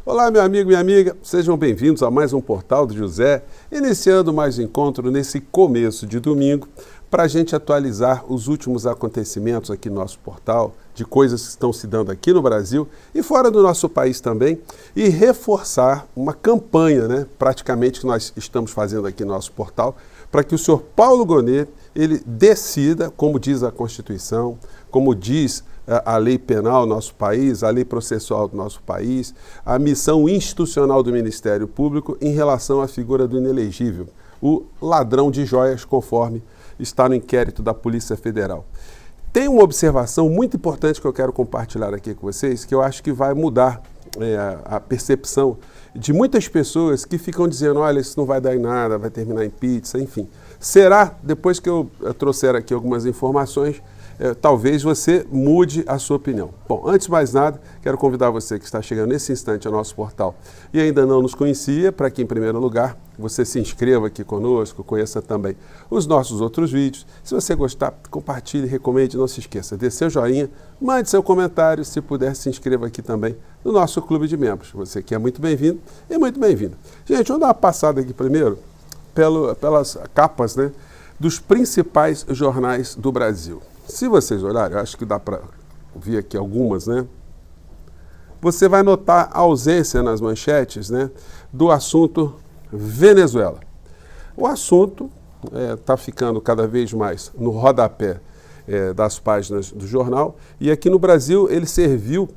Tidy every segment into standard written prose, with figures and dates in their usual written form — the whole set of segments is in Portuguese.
Olá, meu amigo e minha amiga, sejam bem-vindos a mais um Portal do José, iniciando mais um encontro nesse começo de domingo, para a gente atualizar os últimos acontecimentos aqui no nosso portal, de coisas que estão se dando aqui no Brasil e fora do nosso país também, e reforçar uma campanha, praticamente que nós estamos fazendo aqui no nosso portal, para que o senhor Paulo Gonet, ele decida, como diz a Constituição, como diz a lei penal do nosso país, a lei processual do nosso país, a missão institucional do Ministério Público em relação à figura do inelegível, o ladrão de joias, conforme está no inquérito da Polícia Federal. Tem uma observação muito importante que eu quero compartilhar aqui com vocês, que eu acho que vai mudar a percepção de muitas pessoas que ficam dizendo, olha, isso não vai dar em nada, vai terminar em pizza, enfim. Será, depois que eu trouxer aqui algumas informações, talvez você mude a sua opinião. Bom, antes de mais nada, quero convidar você que está chegando nesse instante ao nosso portal e ainda não nos conhecia, para que, em primeiro lugar, você se inscreva aqui conosco, conheça também os nossos outros vídeos. Se você gostar, compartilhe, recomende, não se esqueça, dê seu joinha, mande seu comentário, se puder, se inscreva aqui também no nosso clube de membros. Você que é muito bem-vindo e muito bem-vinda. Gente, vamos dar uma passada aqui primeiro pelas capas, dos principais jornais do Brasil. Se vocês olharem, eu acho que dá para ver aqui algumas, você vai notar a ausência nas manchetes, do assunto Venezuela. O assunto está ficando cada vez mais no rodapé das páginas do jornal, e aqui no Brasil ele serviu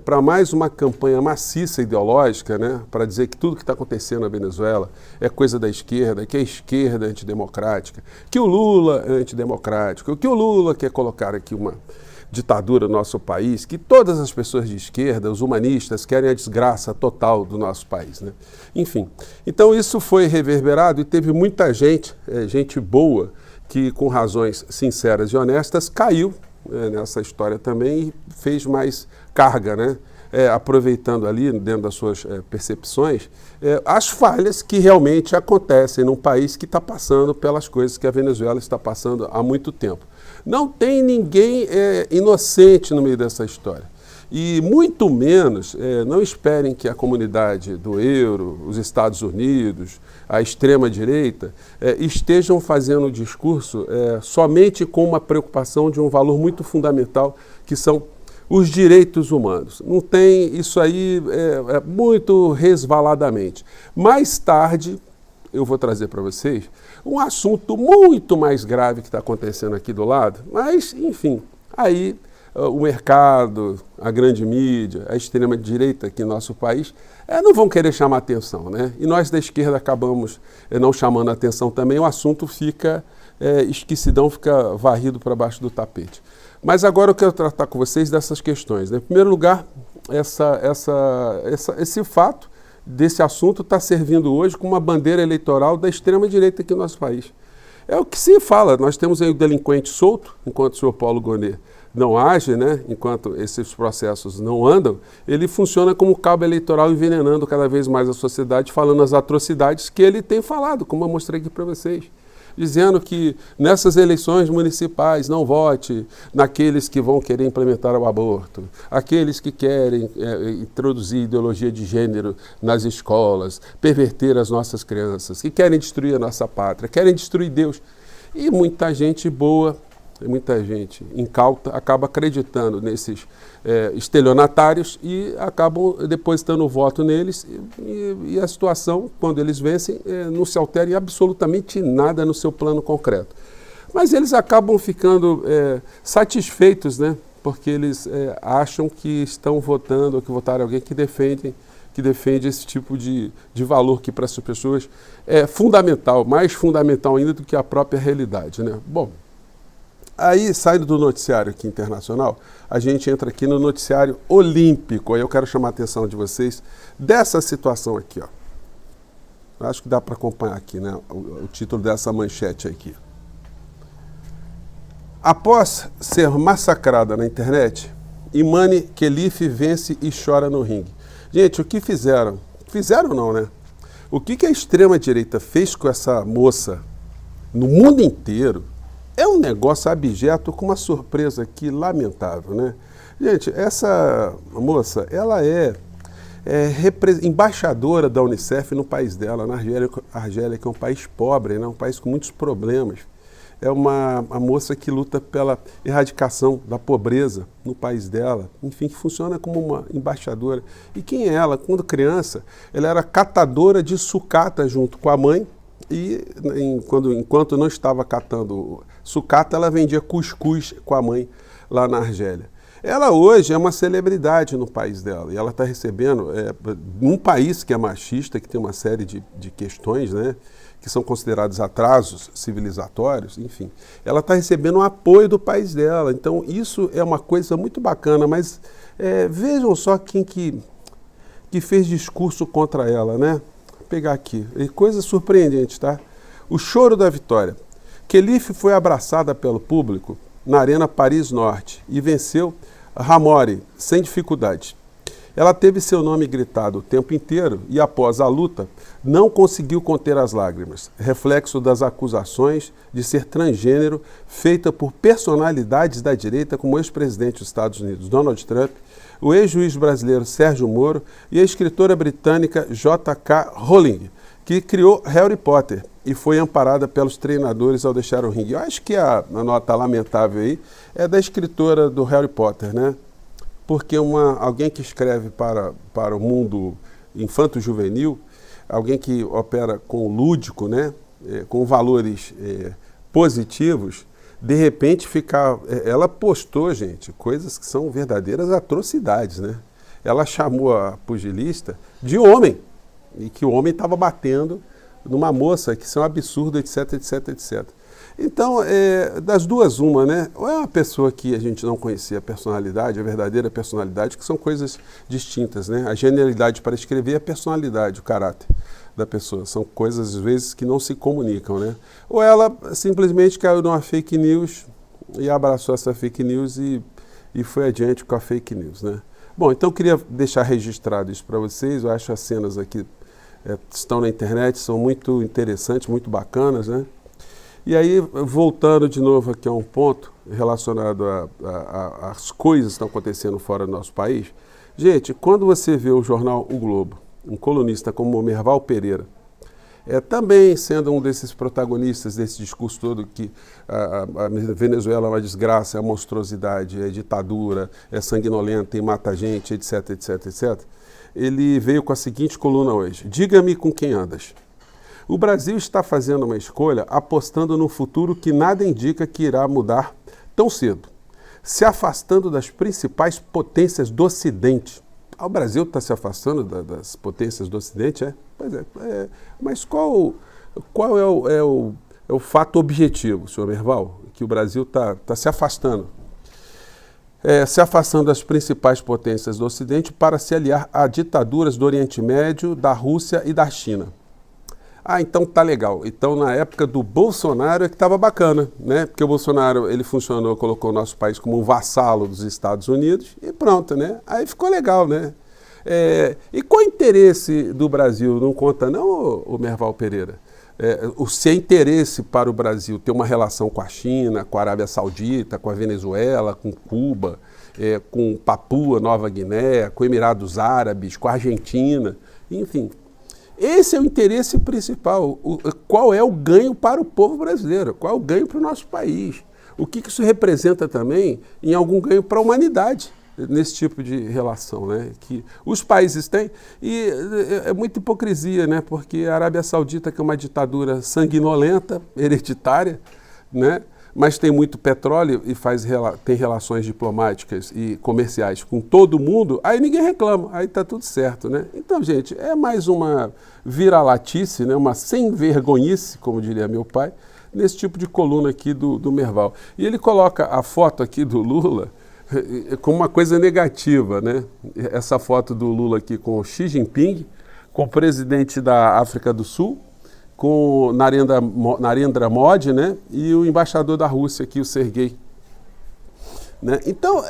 para mais uma campanha maciça ideológica, para dizer que tudo que está acontecendo na Venezuela é coisa da esquerda, que a esquerda é antidemocrática, que o Lula é antidemocrático, que o Lula quer colocar aqui uma ditadura no nosso país, que todas as pessoas de esquerda, os humanistas, querem a desgraça total do nosso país. Enfim, então isso foi reverberado e teve muita gente, gente boa, que com razões sinceras e honestas caiu nessa história também e fez mais carga, aproveitando ali, dentro das suas percepções, as falhas que realmente acontecem num país que está passando pelas coisas que a Venezuela está passando há muito tempo. Não tem ninguém inocente no meio dessa história. E muito menos, não esperem que a comunidade do euro, os Estados Unidos, a extrema-direita, estejam fazendo o discurso somente com uma preocupação de um valor muito fundamental, que são os direitos humanos. Não tem isso aí muito resvaladamente. Mais tarde, eu vou trazer para vocês um assunto muito mais grave que está acontecendo aqui do lado, mas, enfim, aí o mercado, a grande mídia, a extrema-direita aqui no nosso país, não vão querer chamar atenção, E nós da esquerda acabamos não chamando atenção também, o assunto fica esquecidão, fica varrido para baixo do tapete. Mas agora eu quero tratar com vocês dessas questões. Em primeiro lugar, esse fato desse assunto está servindo hoje como uma bandeira eleitoral da extrema-direita aqui no nosso país. É o que se fala, nós temos aí o delinquente solto, enquanto o senhor Paulo Gonet não age, enquanto esses processos não andam, ele funciona como cabo eleitoral envenenando cada vez mais a sociedade, falando as atrocidades que ele tem falado, como eu mostrei aqui para vocês. Dizendo que nessas eleições municipais não vote naqueles que vão querer implementar o aborto, aqueles que querem introduzir ideologia de gênero nas escolas, perverter as nossas crianças, que querem destruir a nossa pátria, querem destruir Deus. E muita gente boa, muita gente incauta, acaba acreditando nesses estelionatários e acabam depositando o voto neles e a situação, quando eles vencem, não se altera em absolutamente nada no seu plano concreto. Mas eles acabam ficando satisfeitos, porque eles acham que estão votando ou que votaram alguém que defende esse tipo de valor que para essas pessoas é fundamental, mais fundamental ainda do que a própria realidade. Bom, aí, saindo do noticiário aqui internacional, a gente entra aqui no noticiário olímpico. Aí eu quero chamar a atenção de vocês dessa situação aqui, Acho que dá para acompanhar aqui, o título dessa manchete aqui. Após ser massacrada na internet, Imane Khelif vence e chora no ringue. Gente, o que fizeram? Fizeram não, O que a extrema-direita fez com essa moça no mundo inteiro é um negócio abjeto com uma surpresa aqui lamentável, Gente, essa moça, ela é embaixadora da Unicef no país dela, na Argélia, que é um país pobre, né, um país com muitos problemas. É uma moça que luta pela erradicação da pobreza no país dela, enfim, que funciona como uma embaixadora. E quem é ela? Quando criança, ela era catadora de sucata junto com a mãe e enquanto não estava catando sucata, ela vendia cuscuz com a mãe lá na Argélia. Ela hoje é uma celebridade no país dela e ela está recebendo, num país que é machista, que tem uma série de questões, né, que são considerados atrasos civilizatórios, enfim, ela está recebendo o apoio do país dela. Então isso é uma coisa muito bacana, mas vejam só quem que fez discurso contra ela, né? Vou pegar aqui, coisa surpreendente, tá? O choro da vitória. Khelif foi abraçada pelo público na Arena Paris Norte e venceu Ramori sem dificuldade. Ela teve seu nome gritado o tempo inteiro e, após a luta, não conseguiu conter as lágrimas, reflexo das acusações de ser transgênero feita por personalidades da direita como o ex-presidente dos Estados Unidos, Donald Trump, o ex-juiz brasileiro Sérgio Moro e a escritora britânica J.K. Rowling, que criou Harry Potter e foi amparada pelos treinadores ao deixar o ringue. Eu acho que a nota lamentável aí é da escritora do Harry Potter, né? Porque alguém que escreve para o mundo infanto-juvenil, alguém que opera com o lúdico, né? Com valores positivos, de repente ela postou, gente, coisas que são verdadeiras atrocidades, né? Ela chamou a pugilista de homem, e que o homem estava batendo numa moça, que isso é um absurdo, etc, etc, etc. Então, das duas, uma, né? Ou é uma pessoa que a gente não conhecia a personalidade, a verdadeira personalidade, que são coisas distintas, né? A genialidade para escrever é a personalidade, o caráter da pessoa. São coisas, às vezes, que não se comunicam, né? Ou ela simplesmente caiu numa fake news e abraçou essa fake news e foi adiante com a fake news, né? Bom, então eu queria deixar registrado isso para vocês. Eu acho as cenas aqui estão na internet, são muito interessantes, muito bacanas, né? E aí, voltando de novo aqui a um ponto relacionado às coisas que estão acontecendo fora do nosso país. Gente, quando você vê o jornal O Globo, um colunista como o Merval Pereira, também sendo um desses protagonistas desse discurso todo que a Venezuela é uma desgraça, é uma monstruosidade, é ditadura, é sanguinolenta e mata gente, etc, etc, etc. Ele veio com a seguinte coluna hoje: diga-me com quem andas. O Brasil está fazendo uma escolha apostando no futuro que nada indica que irá mudar tão cedo, se afastando das principais potências do Ocidente. O Brasil está se afastando das potências do Ocidente? Pois é. Mas qual é o fato objetivo, senhor Merval? Que o Brasil está se afastando. Se afastando das principais potências do Ocidente para se aliar a ditaduras do Oriente Médio, da Rússia e da China. Então tá legal. Então na época do Bolsonaro é que estava bacana, né? Porque o Bolsonaro, ele funcionou, colocou o nosso país como um vassalo dos Estados Unidos e pronto, né? Aí ficou legal, né? E qual o interesse do Brasil? Não conta não, o Merval Pereira? Se é interesse para o Brasil ter uma relação com a China, com a Arábia Saudita, com a Venezuela, com Cuba, com Papua Nova Guiné, com Emirados Árabes, com a Argentina, enfim. Esse é o interesse principal. Qual é o ganho para o povo brasileiro? Qual é o ganho para o nosso país? O que isso representa também em algum ganho para a humanidade nesse tipo de relação, né? Que os países têm. E é muita hipocrisia, né? Porque a Arábia Saudita, que é uma ditadura sanguinolenta, hereditária, né? Mas tem muito petróleo e tem relações diplomáticas e comerciais com todo mundo, aí ninguém reclama, aí está tudo certo, né? Então, gente, é mais uma vira-latice, né? Uma sem-vergonhice, como diria meu pai, nesse tipo de coluna aqui do Merval. E ele coloca a foto aqui do Lula como uma coisa negativa, né? Essa foto do Lula aqui com o Xi Jinping, com o presidente da África do Sul, com Narendra Modi, né, e o embaixador da Rússia aqui, o Sergei. Né? Então,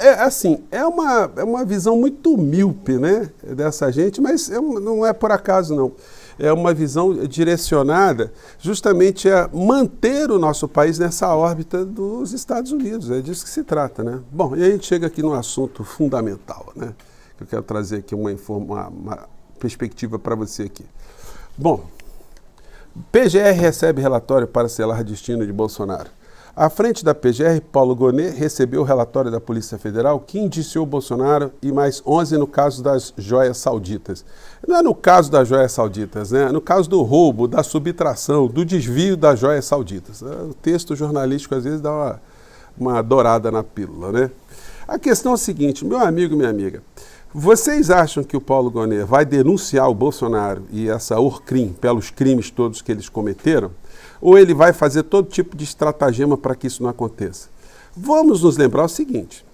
é uma visão muito míope, né, dessa gente, mas não é por acaso, não. É uma visão direcionada justamente a manter o nosso país nessa órbita dos Estados Unidos. É disso que se trata, né? Bom, e aí a gente chega aqui num assunto fundamental, né? Eu quero trazer aqui uma perspectiva para você aqui. Bom, PGR recebe relatório para selar destino de Bolsonaro. À frente da PGR, Paulo Gonet recebeu o relatório da Polícia Federal que indiciou Bolsonaro e mais 11 no caso das joias sauditas. Não é no caso das joias sauditas, né? É no caso do roubo, da subtração, do desvio das joias sauditas. O texto jornalístico às vezes dá uma dourada na pílula, né? A questão é a seguinte, meu amigo, minha amiga, vocês acham que o Paulo Gonet vai denunciar o Bolsonaro e essa Orcrim pelos crimes todos que eles cometeram? Ou ele vai fazer todo tipo de estratagema para que isso não aconteça? Vamos nos lembrar o seguinte,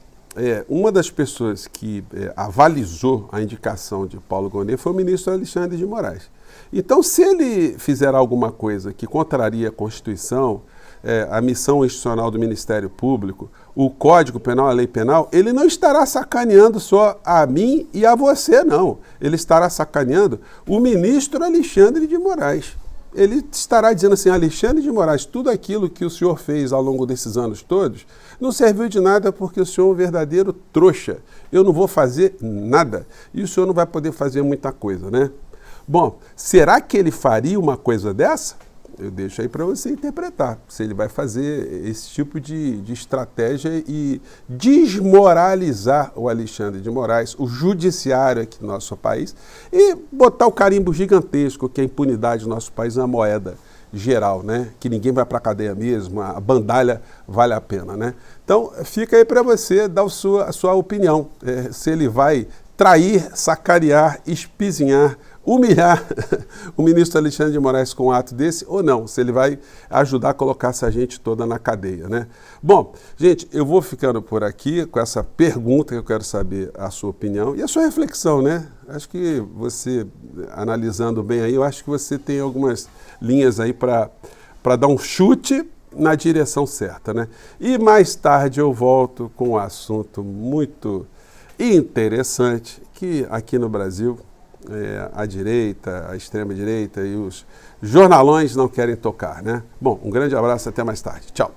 uma das pessoas que avalizou a indicação de Paulo Gonet foi o ministro Alexandre de Moraes. Então, se ele fizer alguma coisa que contraria a Constituição, a missão institucional do Ministério Público, o Código Penal, a Lei Penal, ele não estará sacaneando só a mim e a você, não. Ele estará sacaneando o ministro Alexandre de Moraes. Ele estará dizendo assim, Alexandre de Moraes, tudo aquilo que o senhor fez ao longo desses anos todos não serviu de nada porque o senhor é um verdadeiro trouxa. Eu não vou fazer nada e o senhor não vai poder fazer muita coisa, né? Bom, será que ele faria uma coisa dessa? Eu deixo aí para você interpretar, se ele vai fazer esse tipo de estratégia e desmoralizar o Alexandre de Moraes, o judiciário aqui do nosso país, e botar o carimbo gigantesco que a impunidade do nosso país é uma moeda geral, né? Que ninguém vai para a cadeia mesmo, a bandalha vale a pena, né? Então, fica aí para você dar a sua opinião, se ele vai trair, sacanear, espizinhar, humilhar o ministro Alexandre de Moraes com um ato desse ou não, se ele vai ajudar a colocar essa gente toda na cadeia, né? Bom, gente, eu vou ficando por aqui com essa pergunta que eu quero saber a sua opinião e a sua reflexão, né? Acho que você, analisando bem aí, eu acho que você tem algumas linhas aí para dar um chute na direção certa, né? E mais tarde eu volto com um assunto muito interessante que aqui no Brasil a direita, a extrema-direita e os jornalões não querem tocar, né? Bom, um grande abraço, até mais tarde. Tchau.